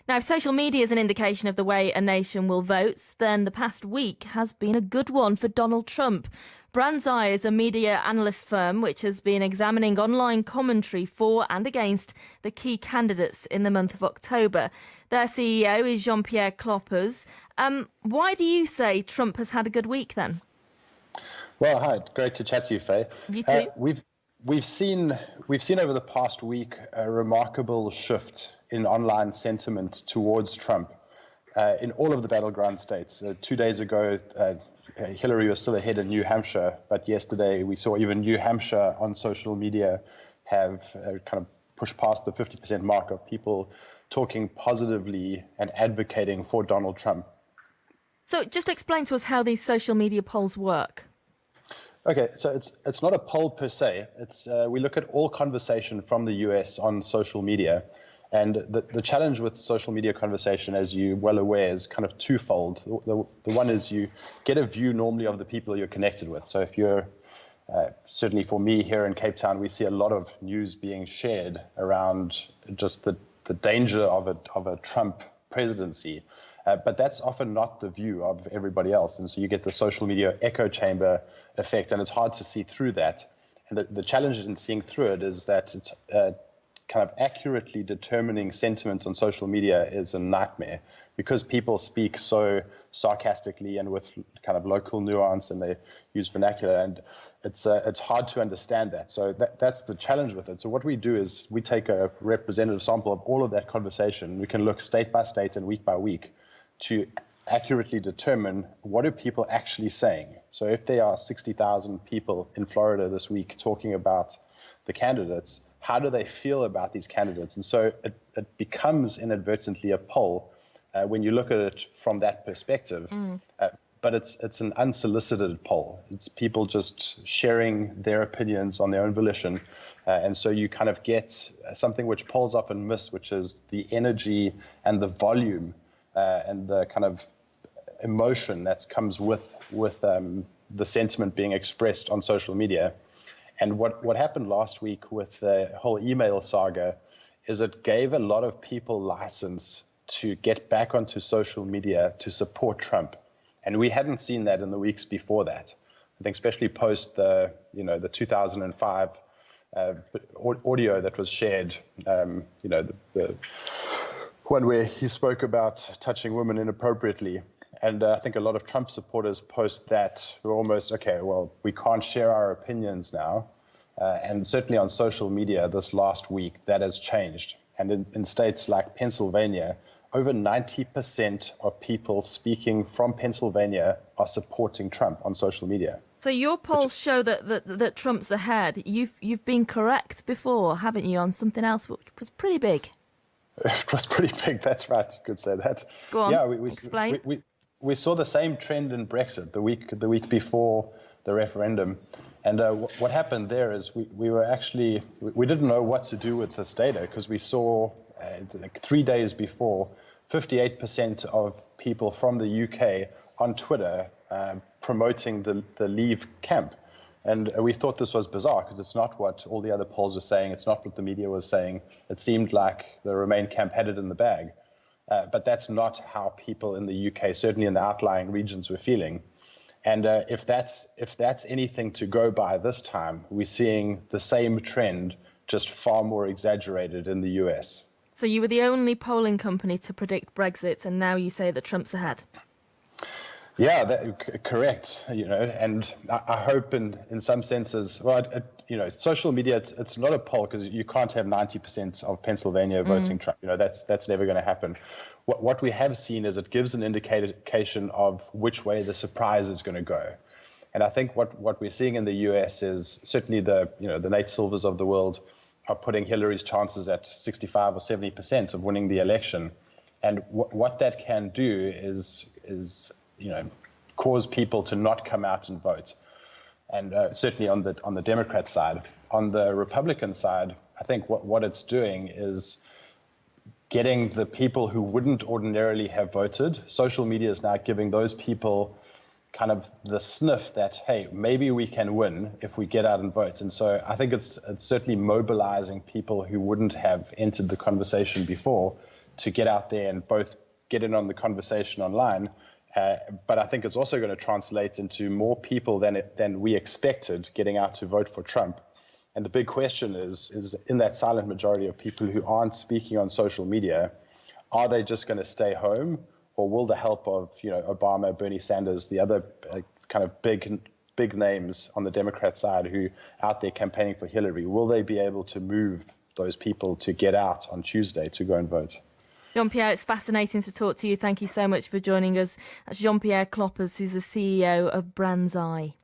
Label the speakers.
Speaker 1: Now, if social media is an indication of the way a nation will vote, then the past week has been a good one for Donald Trump. BrandsEye is a media analyst firm which has been examining online commentary for and against the key candidates in the month of October. Their CEO is Jean-Pierre Cloppers. Why do you say Trump has had a good week then?
Speaker 2: Well, hi, great to chat to you, Faye.
Speaker 1: You too.
Speaker 2: We've seen over the past week a remarkable shift in online sentiment towards Trump in all of the battleground states. 2 days ago, Hillary was still ahead in New Hampshire, but yesterday we saw even New Hampshire on social media have kind of pushed past the 50% mark of people talking positively and advocating for Donald Trump.
Speaker 1: So just explain to us how these social media polls work.
Speaker 2: Okay, so it's not a poll per se. It's we look at all conversation from the US on social media, and the challenge with social media conversation, as you're well aware, is kind of twofold. The one is you get a view normally of the people you're connected with. So if you're certainly for me here in Cape Town, we see a lot of news being shared around just the danger of a Trump presidency. But that's often not the view of everybody else. And so you get the social media echo chamber effect, and it's hard to see through that. And the challenge in seeing through it is that it's kind of accurately determining sentiment on social media is a nightmare, because people speak so sarcastically and with kind of local nuance, and they use vernacular, and it's hard to understand that. So that's the challenge with it. So what we do is we take a representative sample of all of that conversation. We can look state by state and week by week to accurately determine what are people actually saying. So if there are 60,000 people in Florida this week talking about the candidates, how do they feel about these candidates? And so it becomes inadvertently a poll when you look at it from that perspective. But it's an unsolicited poll. It's people just sharing their opinions on their own volition. And so you kind of get something which polls often miss, which is the energy and the volume and the kind of emotion that comes with the sentiment being expressed on social media. And what happened last week with the whole email saga is it gave a lot of people license to get back onto social media to support Trump. And we hadn't seen that in the weeks before that. I think especially post the 2005 audio that was shared, the one where he spoke about touching women inappropriately. And I think a lot of Trump supporters post that were almost, okay, well, we can't share our opinions now. And certainly on social media this last week, that has changed. And in states like Pennsylvania, over 90% of people speaking from Pennsylvania are supporting Trump on social media.
Speaker 1: So your polls show that Trump's ahead. You've been correct before, haven't you, on something else which was pretty big?
Speaker 2: It was pretty big, that's right, you could say that.
Speaker 1: Go on,
Speaker 2: yeah,
Speaker 1: explain.
Speaker 2: We saw the same trend in Brexit the week before the referendum. And what happened there is we didn't know what to do with this data, because we saw 3 days before 58% of people from the UK on Twitter promoting the Leave camp. And we thought this was bizarre, because it's not what all the other polls were saying. It's not what the media was saying. It seemed like the Remain camp had it in the bag. But that's not how people in the UK, certainly in the outlying regions, were feeling. And if that's anything to go by this time, we're seeing the same trend, just far more exaggerated in the US.
Speaker 1: So you were the only polling company to predict Brexit, and now you say that Trump's ahead.
Speaker 2: Yeah, correct. And I hope in some senses, well, social media, it's not a poll, because you can't have 90% of Pennsylvania voting Trump. That's never going to happen. What we have seen is it gives an indication of which way the surprise is going to go. And I think what we're seeing in the US is certainly the Nate Silvers of the world are putting Hillary's chances at 65 or 70% of winning the election. And what that can do is cause people to not come out and vote. And certainly on the Democrat side. On the Republican side, I think what it's doing is getting the people who wouldn't ordinarily have voted. Social media is now giving those people kind of the sniff that, hey, maybe we can win if we get out and vote. And so I think it's certainly mobilizing people who wouldn't have entered the conversation before to get out there and both get in on the conversation online. But I think it's also going to translate into more people than we expected getting out to vote for Trump. And the big question is in that silent majority of people who aren't speaking on social media, are they just going to stay home, or will the help of Obama, Bernie Sanders, the other kind of big names on the Democrat side who are out there campaigning for Hillary, will they be able to move those people to get out on Tuesday to go and vote?
Speaker 1: Jean-Pierre, it's fascinating to talk to you. Thank you so much for joining us. That's Jean-Pierre Kloppers, who's the CEO of BrandsEye.